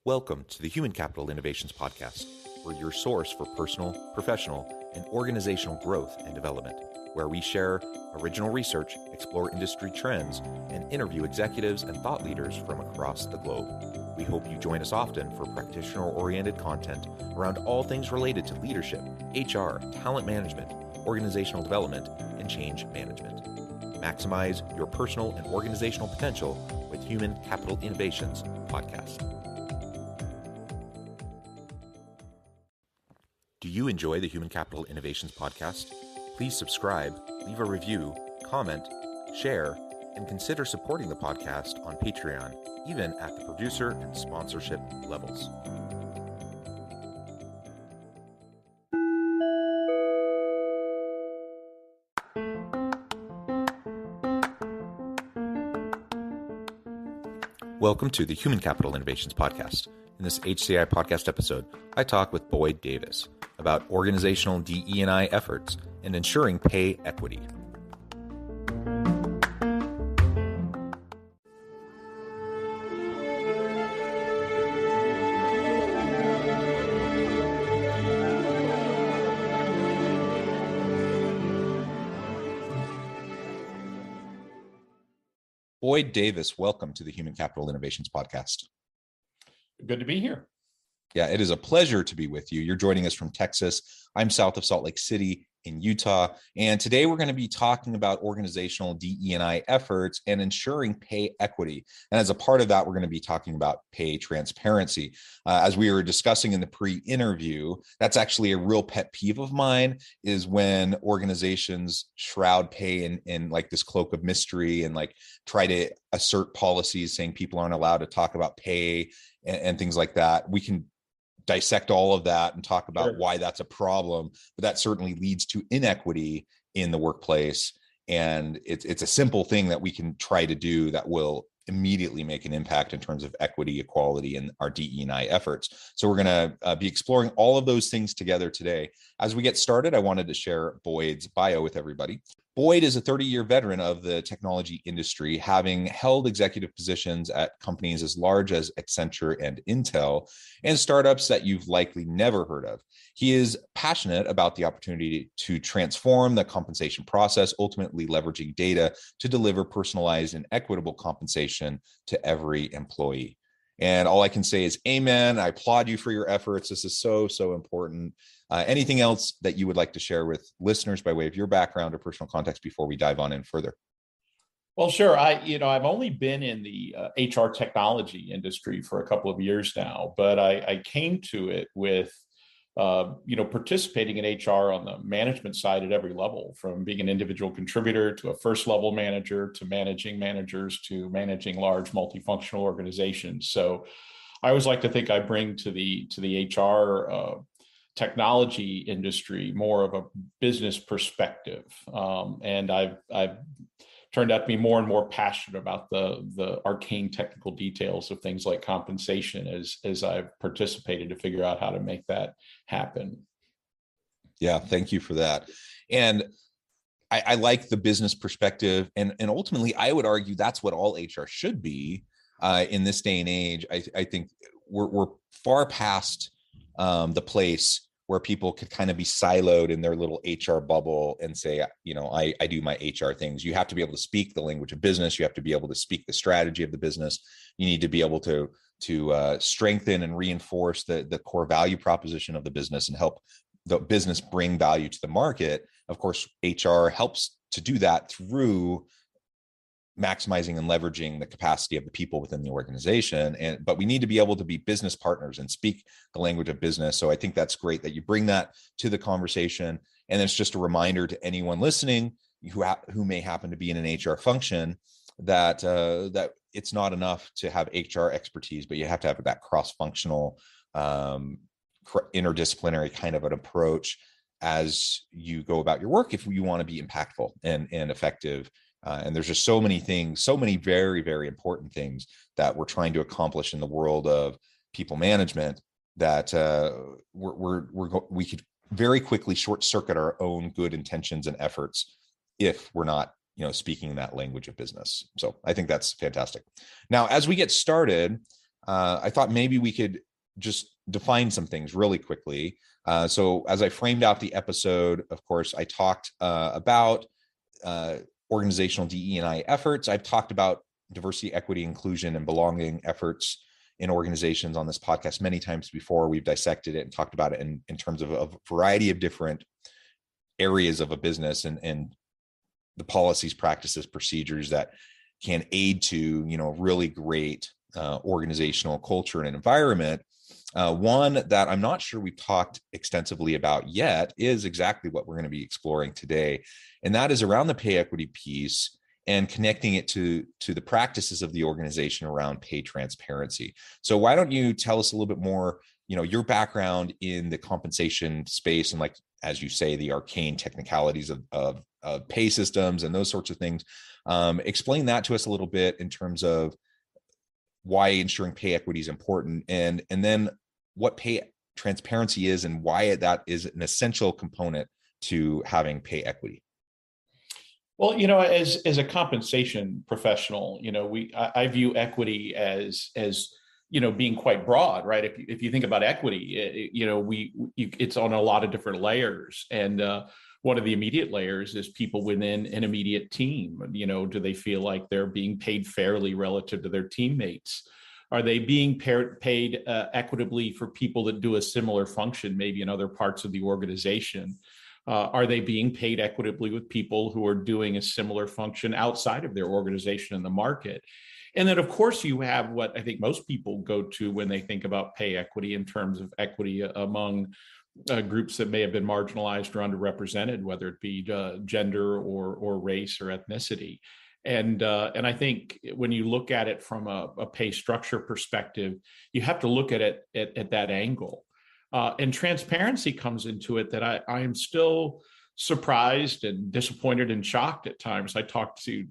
Welcome to the Human Capital Innovations Podcast. We're your source for personal, professional, and organizational growth and development, where we share original research, explore industry trends, and interview executives and thought leaders from across the globe. We hope you join us often for practitioner-oriented content around all things related to leadership, HR, talent management, organizational development, and change management. Maximize your personal and organizational potential with Human Capital Innovations Podcast. Do you enjoy the Human Capital Innovations Podcast? Please subscribe, leave a review, comment, share, and consider supporting the podcast on Patreon, even at the producer and sponsorship levels. Welcome to the Human Capital Innovations Podcast. In this HCI podcast episode, I talk with Boyd Davis about organizational DE&I efforts and ensuring pay equity. Boyd Davis, welcome to the Human Capital Innovations Podcast. Good to be here. Yeah, it is a pleasure to be with you. You're joining us from Texas. I'm south of Salt Lake City in Utah. And today we're going to be talking about organizational DE&I efforts and ensuring pay equity. And as a part of that, we're going to be talking about pay transparency. As we were discussing in the pre-interview, that's actually a real pet peeve of mine, is when organizations shroud pay in like this cloak of mystery and like try to assert policies saying people aren't allowed to talk about pay and things like that. We can dissect all of that and talk about why that's a problem, but that certainly leads to inequity in the workplace. And it's a simple thing that we can try to do that will immediately make an impact in terms of equity, equality, and our DE&I efforts. So we're going to be exploring all of those things together today. As we get started, I wanted to share Boyd's bio with everybody. Boyd is a 30-year veteran of the technology industry, having held executive positions at companies as large as Accenture and Intel, and startups that you've likely never heard of. He is passionate about the opportunity to transform the compensation process, ultimately leveraging data to deliver personalized and equitable compensation to every employee. And all I can say is amen. I applaud you for your efforts. This is so important. Anything else that you would like to share with listeners by way of your background or personal context before we dive on in further? Well, sure. I've only been in the HR technology industry for a couple of years now, but I came to it with participating in HR on the management side at every level, from being an individual contributor to a first level manager to managing managers to managing large multifunctional organizations. So I always like to think I bring to the HR technology industry more of a business perspective, and I've turned out to be more and more passionate about the arcane technical details of things like compensation as I've participated to figure out how to make that happen. Yeah, thank you for that. And I like the business perspective, and ultimately I would argue that's what all HR should be in this day and age. I think we're far past the place where people could kind of be siloed in their little HR bubble and say, I do my HR things. You have to be able to speak the language of business. You have to be able to speak the strategy of the business. You need to be able to strengthen and reinforce the core value proposition of the business and help the business bring value to the market. Of course, HR helps to do that through maximizing and leveraging the capacity of the people within the organization. But we need to be able to be business partners and speak the language of business. So I think that's great that you bring that to the conversation. And it's just a reminder to anyone listening who may happen to be in an HR function that it's not enough to have HR expertise, but you have to have that cross-functional, interdisciplinary kind of an approach as you go about your work if you want to be impactful and effective. And there's just so many things, so many very, very important things that we're trying to accomplish in the world of people management that we could very quickly short circuit our own good intentions and efforts if we're not speaking that language of business. So I think that's fantastic. Now, as we get started, I thought maybe we could just define some things really quickly. So as I framed out the episode, of course, I talked about organizational DE&I efforts. I've talked about diversity, equity, inclusion, and belonging efforts in organizations on this podcast many times before. We've dissected it and talked about it in terms of a variety of different areas of a business and the policies, practices, procedures that can aid to, really great organizational culture and environment. One that I'm not sure we've talked extensively about yet is exactly what we're going to be exploring today. And that is around the pay equity piece and connecting it to the practices of the organization around pay transparency. So why don't you tell us a little bit more, your background in the compensation space and, like, as you say, the arcane technicalities of pay systems and those sorts of things. Explain that to us a little bit in terms of why ensuring pay equity is important, and then what pay transparency is and why that is an essential component to having pay equity. Well, as a compensation professional, I view equity as being quite broad, right? If you think about equity, it's on a lot of different layers, and one of the immediate layers is people within an immediate team. Do they feel like they're being paid fairly relative to their teammates? Are they being paid equitably for people that do a similar function, maybe in other parts of the organization? Are they being paid equitably with people who are doing a similar function outside of their organization in the market? And then, of course, you have what I think most people go to when they think about pay equity in terms of equity among groups that may have been marginalized or underrepresented, whether it be gender or race or ethnicity. And I think when you look at it from a pay structure perspective, you have to look at it at that angle. And transparency comes into it that I am still surprised and disappointed and shocked at times. I talked to,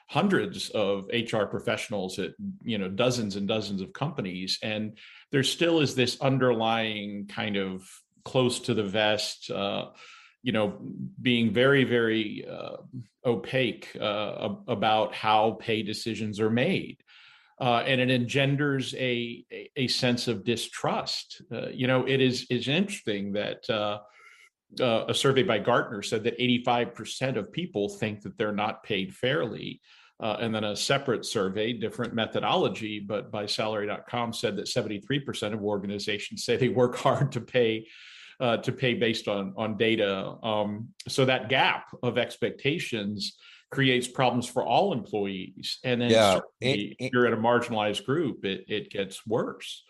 hundreds of HR professionals at, dozens and dozens of companies. And there still is this underlying kind of close to the vest, being very, very opaque about how pay decisions are made. And it engenders a sense of distrust. It's interesting that a survey by Gartner said that 85% of people think that they're not paid fairly. And then a separate survey, different methodology, but by salary.com said that 73% of organizations say they work hard to pay based on data. So that gap of expectations creates problems for all employees. And then certainly if you're at a marginalized group, it gets worse.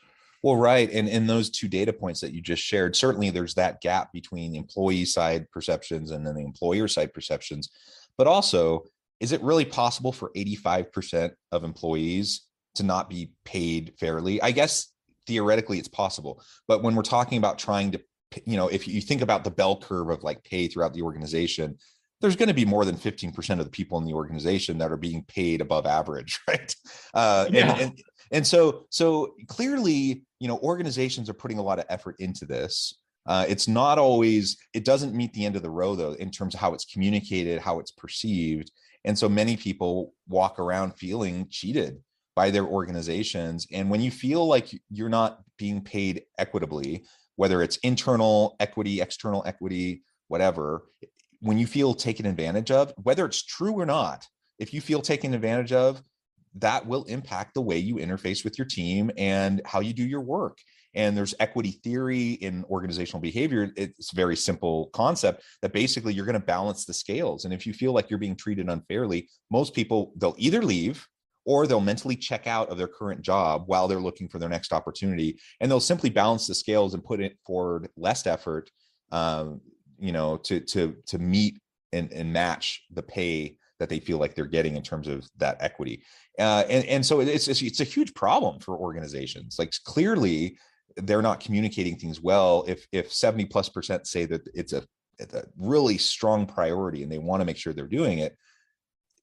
Well, right. And in those two data points that you just shared, certainly there's that gap between employee side perceptions and then the employer side perceptions. But also, is it really possible for 85% of employees to not be paid fairly? I guess theoretically it's possible. But when we're talking about trying to, if you think about the bell curve of like pay throughout the organization, there's going to be more than 15% of the people in the organization that are being paid above average, right? And so clearly, organizations are putting a lot of effort into this. It's not always, it doesn't meet the end of the row though, in terms of how it's communicated, how it's perceived. And so many people walk around feeling cheated by their organizations. And when you feel like you're not being paid equitably, whether it's internal equity, external equity, whatever, when you feel taken advantage of, whether it's true or not, if you feel taken advantage of, that will impact the way you interface with your team and how you do your work. And there's equity theory in organizational behavior. It's a very simple concept that basically you're going to balance the scales. And if you feel like you're being treated unfairly, most people, they'll either leave or they'll mentally check out of their current job while they're looking for their next opportunity. And they'll simply balance the scales and put it forward less effort, to meet and match the pay that they feel like they're getting in terms of that equity. And so it's a huge problem for organizations. Like clearly they're not communicating things well. If 70+% say that it's a really strong priority and they want to make sure they're doing it,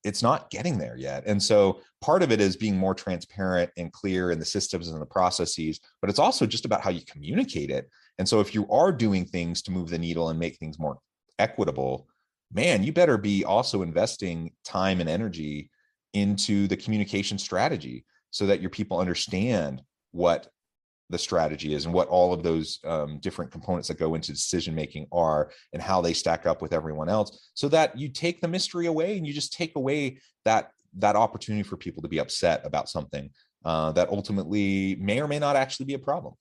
it's not getting there yet. And so part of it is being more transparent and clear in the systems and the processes, but it's also just about how you communicate it. And so if you are doing things to move the needle and make things more equitable, man, you better be also investing time and energy into the communication strategy. so that your people understand what the strategy is and what all of those different components that go into decision making are and how they stack up with everyone else, so that you take the mystery away and you just take away that opportunity for people to be upset about something that ultimately may or may not actually be a problem.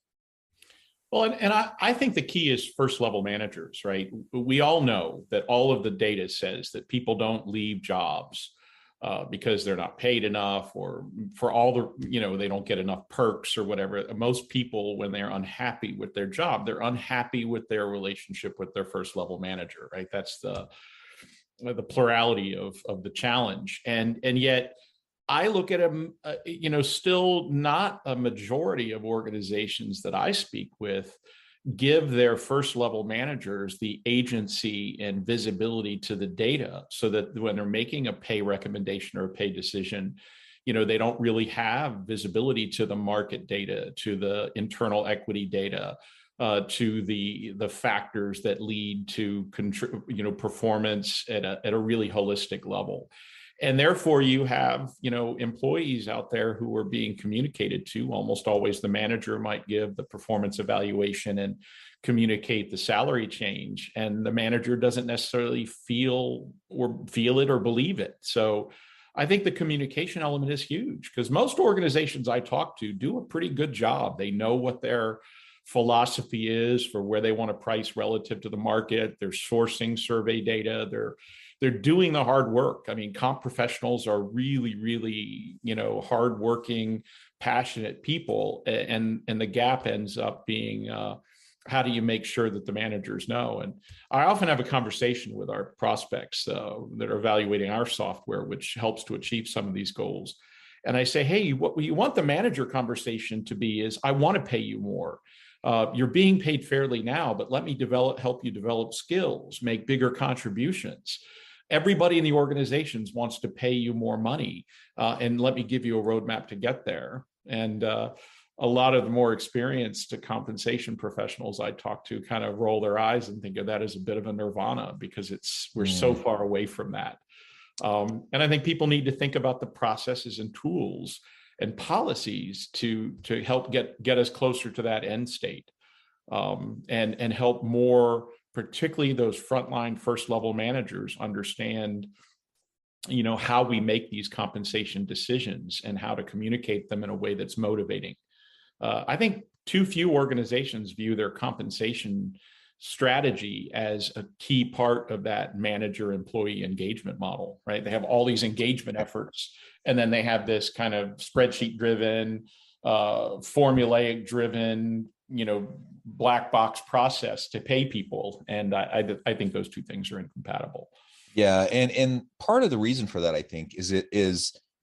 Well, and I think the key is first level managers, right? We all know that all of the data says that people don't leave jobs because they're not paid enough, or for all the, they don't get enough perks or whatever. Most people, when they're unhappy with their job, they're unhappy with their relationship with their first level manager, right? That's the plurality of the challenge. And yet I look at them, still not a majority of organizations that I speak with give their first level managers the agency and visibility to the data, so that when they're making a pay recommendation or a pay decision, they don't really have visibility to the market data, to the internal equity data, to the factors that lead to performance at a really holistic level. And therefore you have, employees out there who are being communicated to. Almost always the manager might give the performance evaluation and communicate the salary change, and the manager doesn't necessarily feel it or believe it. So I think the communication element is huge, because most organizations I talk to do a pretty good job. They know what their philosophy is for where they want to price relative to the market. They're sourcing survey data. They're doing the hard work. I mean, comp professionals are really, really, hardworking, passionate people. And the gap ends up being, how do you make sure that the managers know? And I often have a conversation with our prospects that are evaluating our software, which helps to achieve some of these goals. And I say, hey, what you want the manager conversation to be is, I want to pay you more. You're being paid fairly now, but let me help you develop skills, make bigger contributions. Everybody in the organizations wants to pay you more money, and let me give you a roadmap to get there. And a lot of the more experienced compensation professionals I talk to kind of roll their eyes and think of that as a bit of a nirvana, because we're so far away from that. And I think people need to think about the processes and tools and policies to help get us closer to that end state, and help more, particularly those frontline first level managers, understand, how we make these compensation decisions and how to communicate them in a way that's motivating. I think too few organizations view their compensation strategy as a key part of that manager employee engagement model, right? They have all these engagement efforts, and then they have this kind of spreadsheet driven, formulaic driven, black box process to pay people. And I think those two things are incompatible. Yeah. And part of the reason for that, I think, is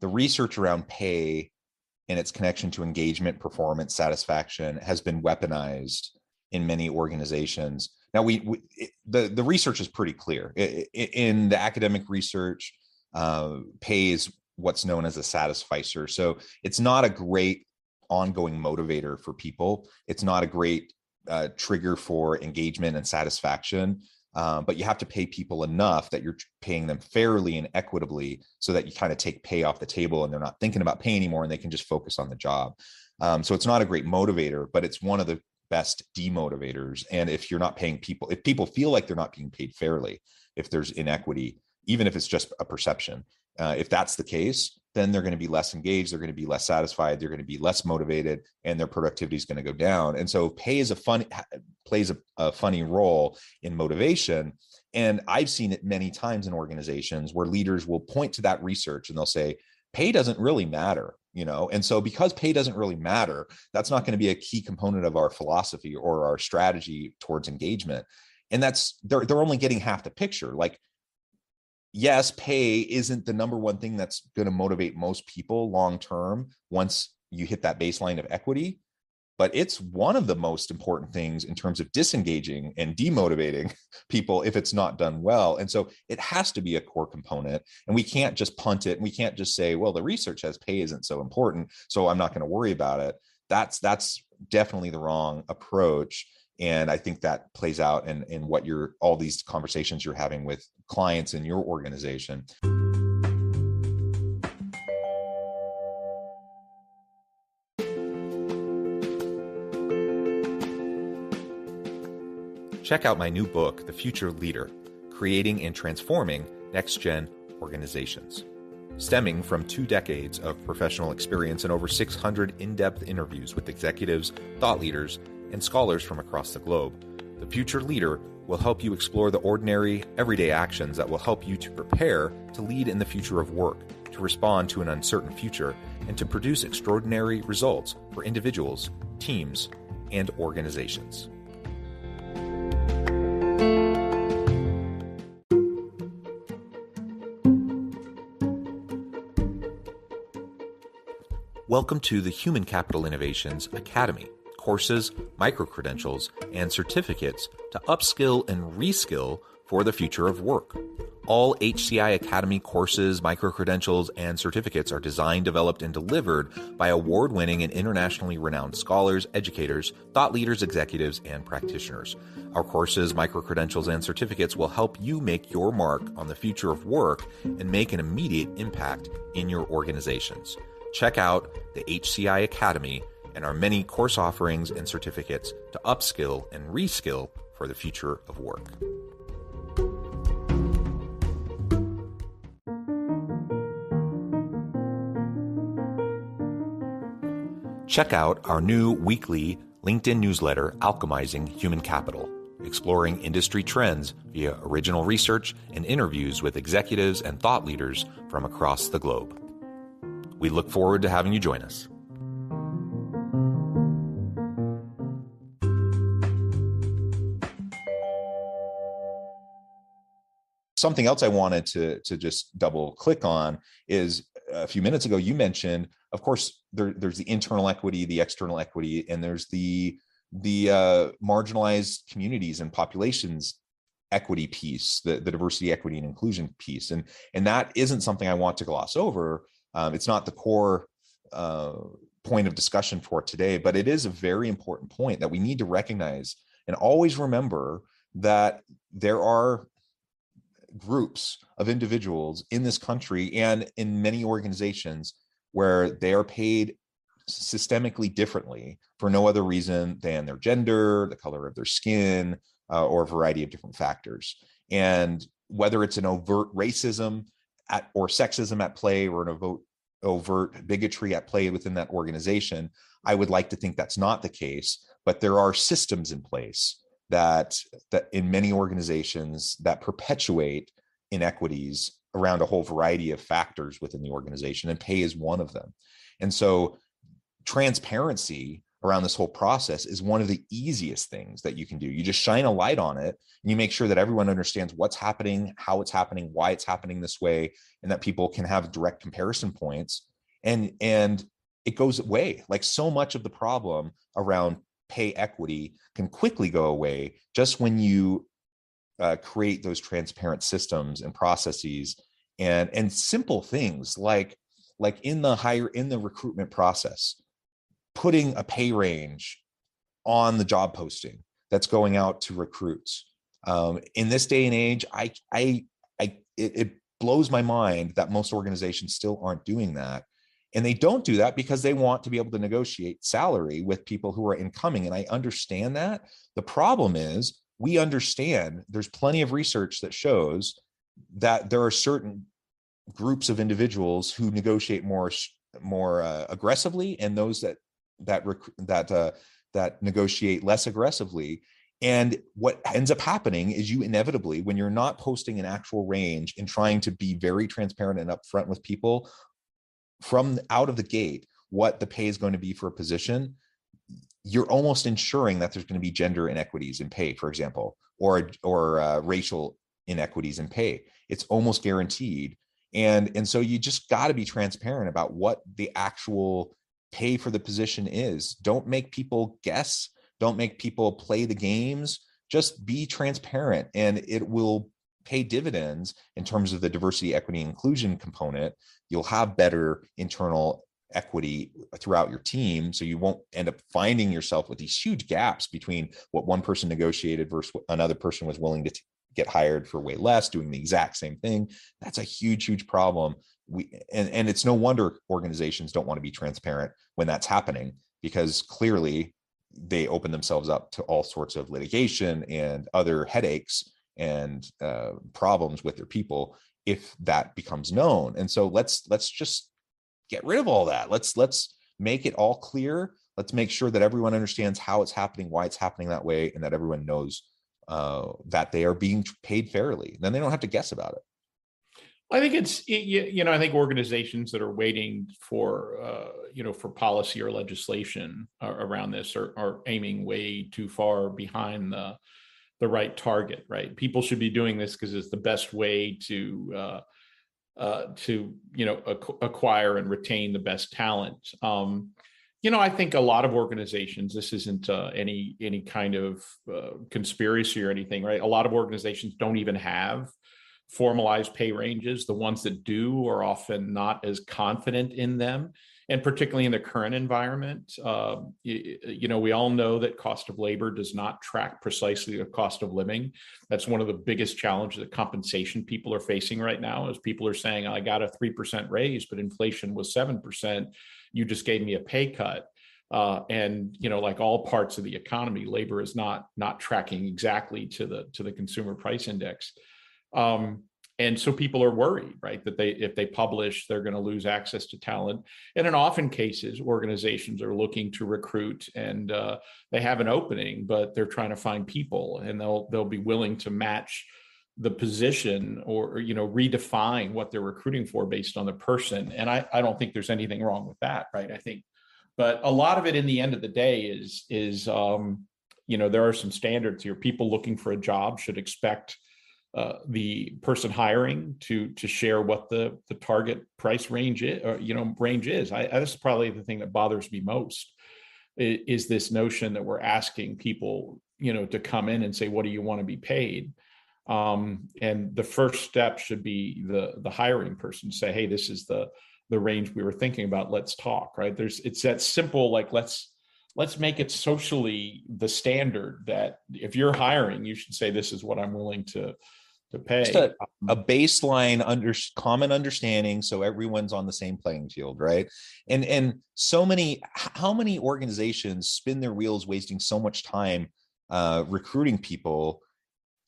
the research around pay and its connection to engagement, performance, satisfaction has been weaponized in many organizations. Now, the research is pretty clear. In the academic research, pay is what's known as a satisficer. So it's not a great ongoing motivator for people. It's not a great trigger for engagement and satisfaction. But you have to pay people enough that you're paying them fairly and equitably, so that you kind of take pay off the table and they're not thinking about pay anymore and they can just focus on the job. So it's not a great motivator, but it's one of the best demotivators. And if you're not paying people, if people feel like they're not being paid fairly, if there's inequity, even if it's just a perception, if that's the case, then they're going to be less engaged, they're going to be less satisfied, they're going to be less motivated, and their productivity is going to go down. And so pay plays a funny role in motivation. And I've seen it many times in organizations where leaders will point to that research and they'll say, pay doesn't really matter, and so because pay doesn't really matter, that's not going to be a key component of our philosophy or our strategy towards engagement. And they're only getting half the picture. Like, yes, pay isn't the number one thing that's going to motivate most people long term once you hit that baseline of equity, but it's one of the most important things in terms of disengaging and demotivating people if it's not done well. And so it has to be a core component, and we can't just punt it. And we can't just say, well, the research says pay isn't so important, so I'm not going to worry about it. That's definitely the wrong approach. And I think that plays out in what all these conversations you're having with clients in your organization. check out my new book, The Future Leader, Creating and Transforming Next-Gen Organizations. Stemming from 2 decades of professional experience and over 600 in-depth interviews with executives, thought leaders, and scholars from across the globe, The Future Leader will help you explore the ordinary, everyday actions that will help you to prepare to lead in the future of work, to respond to an uncertain future, and to produce extraordinary results for individuals, teams, and organizations. Welcome to the Human Capital Innovations Academy. Courses, micro-credentials, and certificates to upskill and reskill for the future of work. All HCI Academy courses, micro-credentials, and certificates are designed, developed, and delivered by award-winning and internationally renowned scholars, educators, thought leaders, executives, and practitioners. Our courses, micro-credentials, and certificates will help you make your mark on the future of work and make an immediate impact in your organizations. Check out the HCI Academy and our many course offerings and certificates to upskill and reskill for the future of work. Check out our new weekly LinkedIn newsletter, Alchemizing Human Capital, exploring industry trends via original research and interviews with executives and thought leaders from across the globe. We look forward to having you join us. Something else I wanted to just double click on is a few minutes ago, you mentioned, of course, there's the internal equity, the external equity, and there's the marginalized communities and populations equity piece, the diversity, equity, and inclusion piece. And that isn't something I want to gloss over. It's not the core point of discussion for today, but it is a very important point that we need to recognize and always remember that there are groups of individuals in this country and in many organizations where they are paid systemically differently for no other reason than their gender, the color of their skin, or a variety of different factors. And whether it's an overt racism or sexism at play, or an overt bigotry at play within that organization, I would like to think that's not the case, but there are systems in place that in many organizations that perpetuate inequities around a whole variety of factors within the organization, and pay is one of them. And so transparency around this whole process is one of the easiest things that you can do. You just shine a light on it and you make sure that everyone understands what's happening, how it's happening, why it's happening this way, and that people can have direct comparison points. And it goes away. Like, so much of the problem around pay equity can quickly go away just when you create those transparent systems and processes, and simple things like in the recruitment process, putting a pay range on the job posting that's going out to recruits. In this day and age, it blows my mind that most organizations still aren't doing that. And they don't do that because they want to be able to negotiate salary with people who are incoming. And I understand that. The problem is, we understand there's plenty of research that shows that there are certain groups of individuals who negotiate more aggressively, and those that negotiate less aggressively. And what ends up happening is, you inevitably, when you're not posting an actual range and trying to be very transparent and upfront with people from out of the gate what the pay is going to be for a position, you're almost ensuring that there's going to be gender inequities in pay, for example, or racial inequities in pay. It's almost guaranteed. And so you just got to be transparent about what the actual pay for the position is. Don't make people guess. Don't make people play the games. Just be transparent, and it will pay dividends in terms of the diversity, equity, and inclusion component. You'll have better internal equity throughout your team, so you won't end up finding yourself with these huge gaps between what one person negotiated versus what another person was willing to get hired for way less, doing the exact same thing. That's a huge problem. And it's no wonder organizations don't want to be transparent when that's happening, because clearly they open themselves up to all sorts of litigation and other headaches and problems with their people if that becomes known. And so let's just get rid of all that. Let's make it all clear. Let's make sure that everyone understands how it's happening, why it's happening that way, and that everyone knows that they are being paid fairly. Then they don't have to guess about it. I think I think organizations that are waiting for, for policy or legislation around this are aiming way too far behind the right target, right? People should be doing this because it's the best way to acquire and retain the best talent. I think a lot of organizations, this isn't any kind of conspiracy or anything, right? A lot of organizations don't even have formalized pay ranges. The ones that do are often not as confident in them. And particularly in the current environment, we all know that cost of labor does not track precisely the cost of living. That's one of the biggest challenges that compensation people are facing right now, is people are saying, I got a 3% raise, but inflation was 7%. You just gave me a pay cut. And like all parts of the economy, labor is not tracking exactly to the consumer price index. And so people are worried, right, that if they publish, they're going to lose access to talent. And in often cases, organizations are looking to recruit, and they have an opening, but they're trying to find people, and they'll be willing to match the position or redefine what they're recruiting for based on the person. And I don't think there's anything wrong with that, right? I think, but a lot of it in the end of the day is there are some standards here. People looking for a job should expect the person hiring to share what the target price range is, or range is. This is probably the thing that bothers me most, is this notion that we're asking people to come in and say, what do you want to be paid? And the first step should be the hiring person say, hey, this is the range we were thinking about. Let's talk, right? It's that simple, like let's make it socially the standard that if you're hiring, you should say, this is what I'm willing to pay. Just a baseline common understanding, so everyone's on the same playing field, right? And how many organizations spin their wheels wasting so much time recruiting people,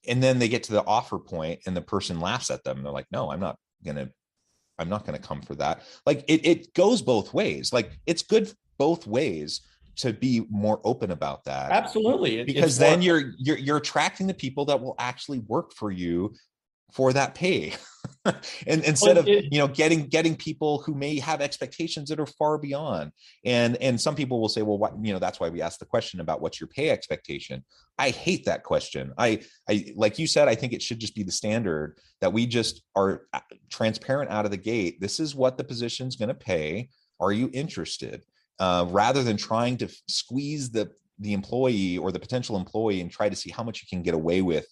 and then they get to the offer point and the person laughs at them. They're like, no, I'm not gonna come for that. Like it goes both ways. Like it's good both ways to be more open about that. Absolutely. Because then you're attracting the people that will actually work for you for that pay. And instead of getting people who may have expectations that are far beyond. And some people will say, well, what, that's why we asked the question about what's your pay expectation. I hate that question. I like you said, I think it should just be the standard that we just are transparent out of the gate. This is what the position's going to pay. Are you interested? Rather than trying to squeeze the employee or the potential employee and try to see how much you can get away with,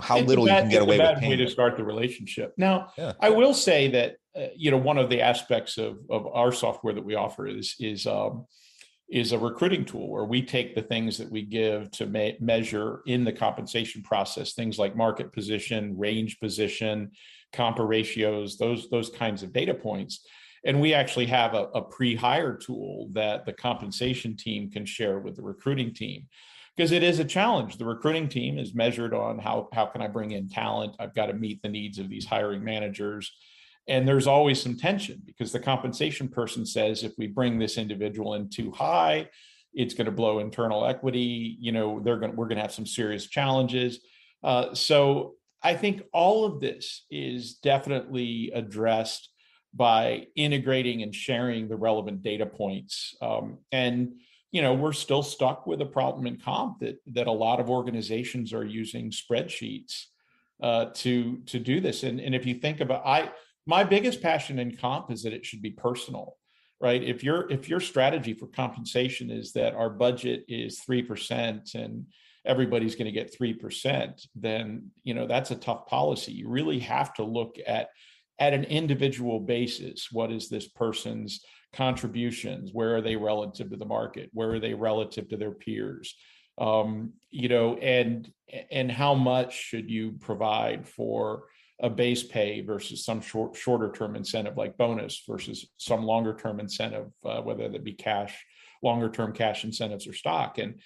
how little you can get away with paying. It's a bad way to start the relationship. Now, yeah. I will say that, one of the aspects of our software that we offer is a recruiting tool where we take the things that we give to measure in the compensation process, things like market position, range position, compa ratios, those kinds of data points. And we actually have a pre-hire tool that the compensation team can share with the recruiting team, because it is a challenge. The recruiting team is measured on how can I bring in talent? I've got to meet the needs of these hiring managers. And there's always some tension, because the compensation person says, if we bring this individual in too high, it's going to blow internal equity. We're going to have some serious challenges. So I think all of this is definitely addressed by integrating and sharing the relevant data points. And we're still stuck with a problem in comp that a lot of organizations are using spreadsheets to do this. And if you think about, my biggest passion in comp is that it should be personal, right? If your strategy for compensation is that our budget is 3% and everybody's going to get 3%, then that's a tough policy. You really have to look at an individual basis. What is this person's contributions? Where are they relative to the market? Where are they relative to their peers? And how much should you provide for a base pay versus some shorter term incentive like bonus versus some longer term incentive, whether that be cash longer term cash incentives or stock. And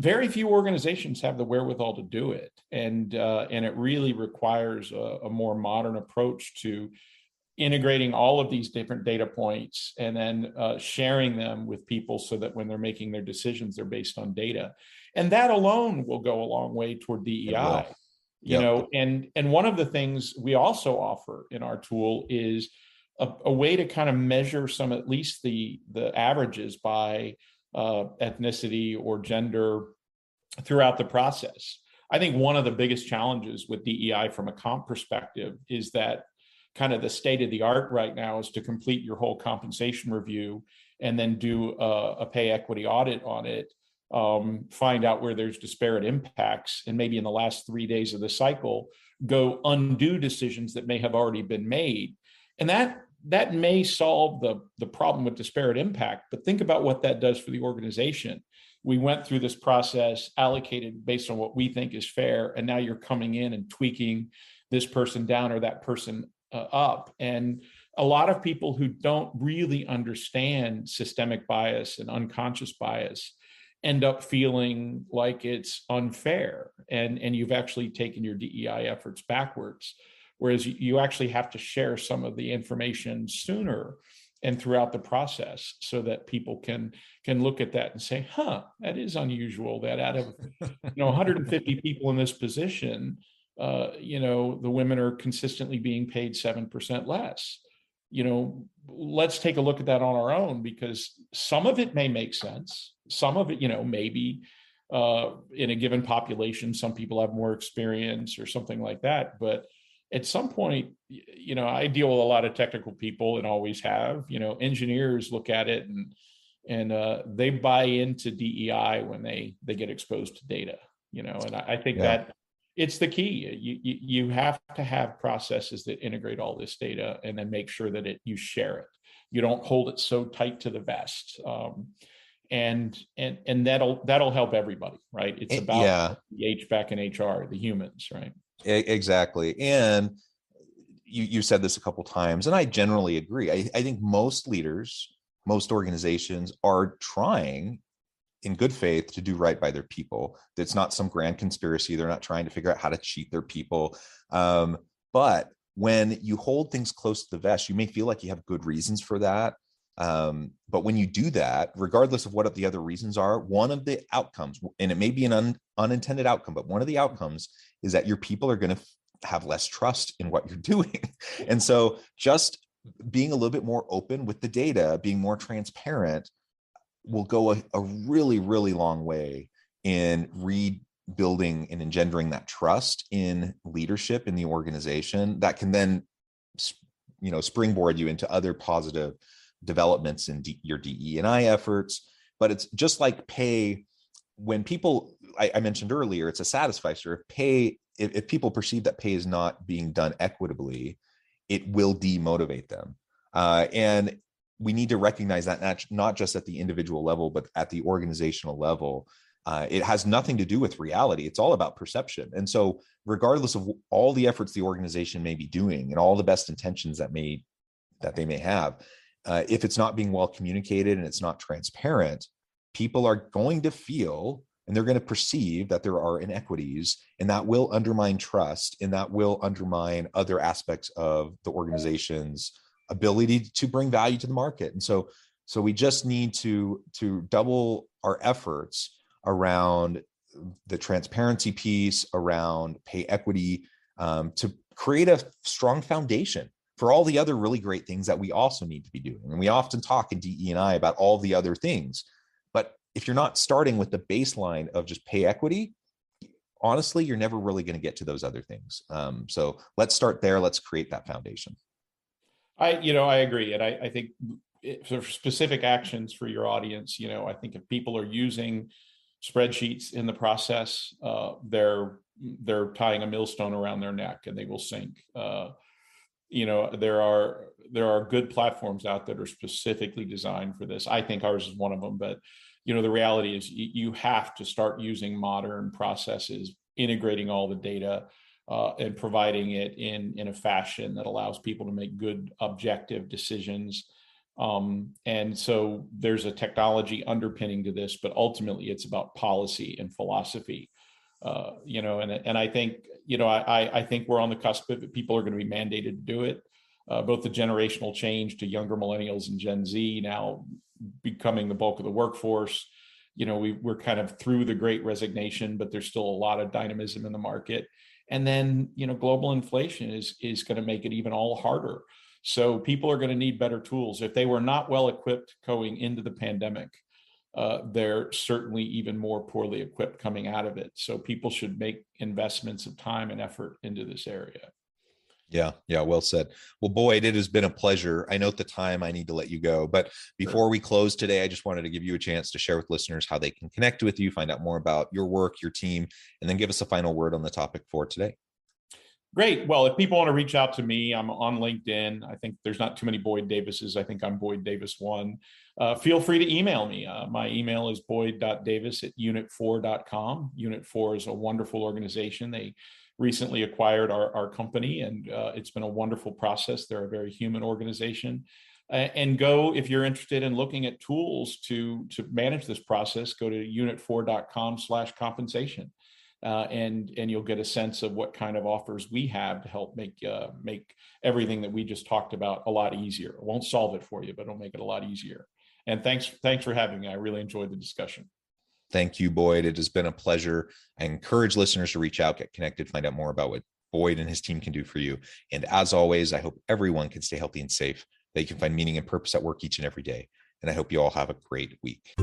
very few organizations have the wherewithal to do it. And it really requires a more modern approach to integrating all of these different data points and then sharing them with people so that when they're making their decisions, they're based on data. And that alone will go a long way toward DEI. Yep. And one of the things we also offer in our tool is a way to kind of measure some, at least the averages by ethnicity or gender throughout the process. I think one of the biggest challenges with DEI from a comp perspective is that kind of the state of the art right now is to complete your whole compensation review and then do a pay equity audit on it, find out where there's disparate impacts, and maybe in the last 3 days of the cycle, go undo decisions that may have already been made. And that may solve the problem with disparate impact, but think about what that does for the organization. We went through this process, allocated based on what we think is fair, and now you're coming in and tweaking this person down or that person up. And a lot of people who don't really understand systemic bias and unconscious bias end up feeling like it's unfair, and you've actually taken your DEI efforts backwards. Whereas you actually have to share some of the information sooner and throughout the process so that people can look at that and say, that is unusual that out of 150 people in this position, the women are consistently being paid 7% less. Let's take a look at that on our own, because some of it may make sense. Some of it, maybe in a given population, some people have more experience or something like that. But at some point, I deal with a lot of technical people and always have. Engineers look at it and they buy into DEI when they get exposed to data. And I think that it's the key. You have to have processes that integrate all this data and then make sure that you share it. You don't hold it so tight to the vest. And that'll help everybody, right? It's about the HVAC and HR, the humans, right? Exactly. And you said this a couple of times, and I generally agree. I think most leaders, most organizations are trying in good faith to do right by their people. It's not some grand conspiracy. They're not trying to figure out how to cheat their people. But when you hold things close to the vest, you may feel like you have good reasons for that. But when you do that, regardless of what the other reasons are, one of the outcomes, and it may be an unintended outcome, but one of the outcomes is that your people are going to have less trust in what you're doing. And so just being a little bit more open with the data, being more transparent, will go a really, really long way in rebuilding and engendering that trust in leadership in the organization that can then, springboard you into other positive developments in your DE&I efforts. But it's just like pay. When people, I mentioned earlier, it's a satisficer. If people perceive that pay is not being done equitably, it will demotivate them. And we need to recognize that not just at the individual level, but at the organizational level. It has nothing to do with reality. It's all about perception. And so regardless of all the efforts the organization may be doing and all the best intentions that they may have, if it's not being well communicated and it's not transparent, people are going to feel and they're going to perceive that there are inequities, and that will undermine trust, and that will undermine other aspects of the organization's ability to bring value to the market. And so we just need to double our efforts around the transparency piece, around pay equity, to create a strong foundation for all the other really great things that we also need to be doing. And we often talk in DE&I about all the other things, but if you're not starting with the baseline of just pay equity, honestly, you're never really going to get to those other things. So let's start there. Let's create that foundation. I agree. And I think for specific actions for your audience, I think if people are using spreadsheets in the process, they're tying a millstone around their neck and they will sink. There are good platforms out that are specifically designed for this. I think ours is one of them, but the reality is you have to start using modern processes, integrating all the data, and providing it in a fashion that allows people to make good, objective decisions And so there's a technology underpinning to this, but ultimately it's about policy and philosophy. And I think, I think we're on the cusp of it. People are going to be mandated to do it. Both the generational change to younger millennials and Gen Z now becoming the bulk of the workforce. We're kind of through the great resignation, but there's still a lot of dynamism in the market. And then, global inflation is going to make it even all harder. So people are going to need better tools. If they were not well equipped going into the pandemic, they're certainly even more poorly equipped coming out of it. So people should make investments of time and effort into this area. Yeah. Well said. Well, Boyd, it has been a pleasure. I know at the time I need to let you go, but before we close today, I just wanted to give you a chance to share with listeners how they can connect with you, find out more about your work, your team, and then give us a final word on the topic for today. Great. Well, if people want to reach out to me, I'm on LinkedIn. I think there's not too many Boyd Davises. I think I'm Boyd Davis 1. Feel free to email me. My email is boyd.davis@unit4.com. Unit 4 is a wonderful organization. They recently acquired our company, and it's been a wonderful process. They're a very human organization. And go, if you're interested in looking at tools to manage this process, go to unit4.com/compensation. And you'll get a sense of what kind of offers we have to help make everything that we just talked about a lot easier. It won't solve it for you, but it'll make it a lot easier. And thanks for having me. I really enjoyed the discussion. Thank you, Boyd. It has been a pleasure. I encourage listeners to reach out, get connected, find out more about what Boyd and his team can do for you. And as always, I hope everyone can stay healthy and safe, that you can find meaning and purpose at work each and every day. And I hope you all have a great week.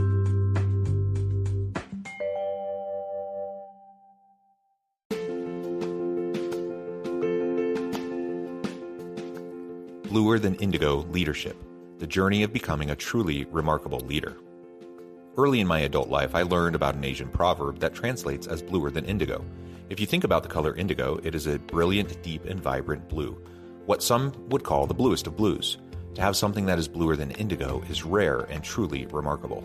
Bluer Than Indigo Leadership, the journey of becoming a truly remarkable leader. Early in my adult life, I learned about an Asian proverb that translates as bluer than indigo. If you think about the color indigo, it is a brilliant, deep, and vibrant blue, what some would call the bluest of blues. To have something that is bluer than indigo is rare and truly remarkable.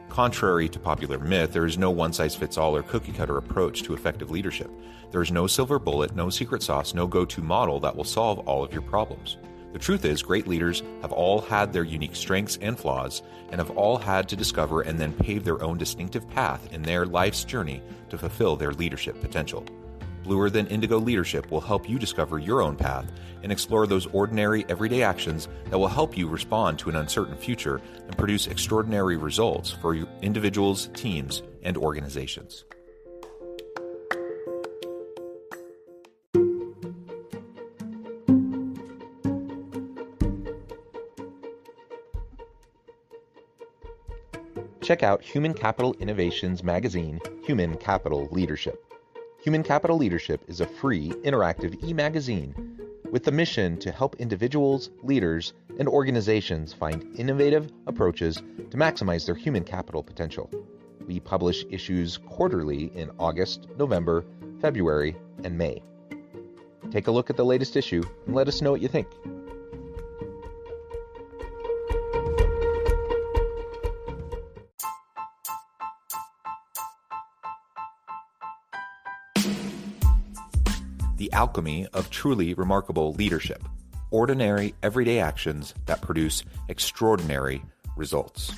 Contrary to popular myth, there is no one-size-fits-all or cookie-cutter approach to effective leadership. There is no silver bullet, no secret sauce, no go-to model that will solve all of your problems. The truth is, great leaders have all had their unique strengths and flaws, and have all had to discover and then pave their own distinctive path in their life's journey to fulfill their leadership potential. Bluer Than Indigo Leadership will help you discover your own path and explore those ordinary, everyday actions that will help you respond to an uncertain future and produce extraordinary results for individuals, teams, and organizations. Check out Human Capital Innovations magazine, Human Capital Leadership. Human Capital Leadership is a free, interactive e-magazine with the mission to help individuals, leaders, and organizations find innovative approaches to maximize their human capital potential. We publish issues quarterly in August, November, February, and May. Take a look at the latest issue and let us know what you think. The alchemy of truly remarkable leadership. Ordinary, everyday actions that produce extraordinary results.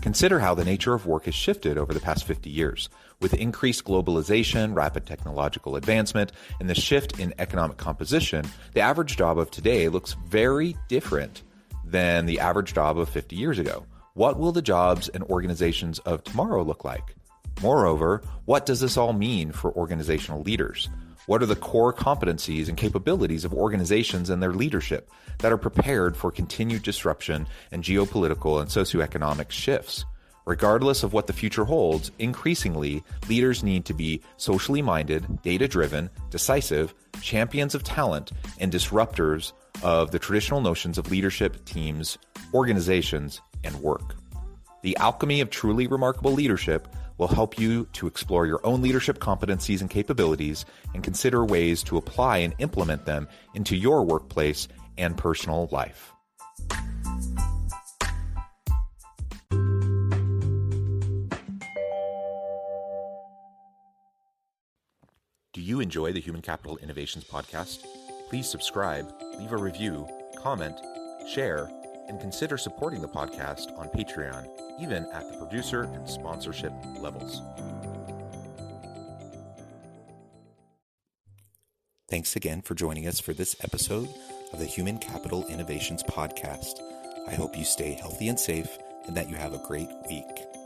Consider how the nature of work has shifted over the past 50 years. With increased globalization, rapid technological advancement, and the shift in economic composition, the average job of today looks very different than the average job of 50 years ago. What will the jobs and organizations of tomorrow look like? Moreover, what does this all mean for organizational leaders? What are the core competencies and capabilities of organizations and their leadership that are prepared for continued disruption and geopolitical and socioeconomic shifts? Regardless of what the future holds, increasingly, leaders need to be socially minded, data-driven, decisive, champions of talent, and disruptors of the traditional notions of leadership, teams, organizations, and work. The alchemy of truly remarkable leadership will help you to explore your own leadership competencies and capabilities and consider ways to apply and implement them into your workplace and personal life. Do you enjoy the Human Capital Innovations podcast? Please subscribe, leave a review, comment, share, and consider supporting the podcast on Patreon, even at the producer and sponsorship levels. Thanks again for joining us for this episode of the Human Capital Innovations Podcast. I hope you stay healthy and safe and that you have a great week.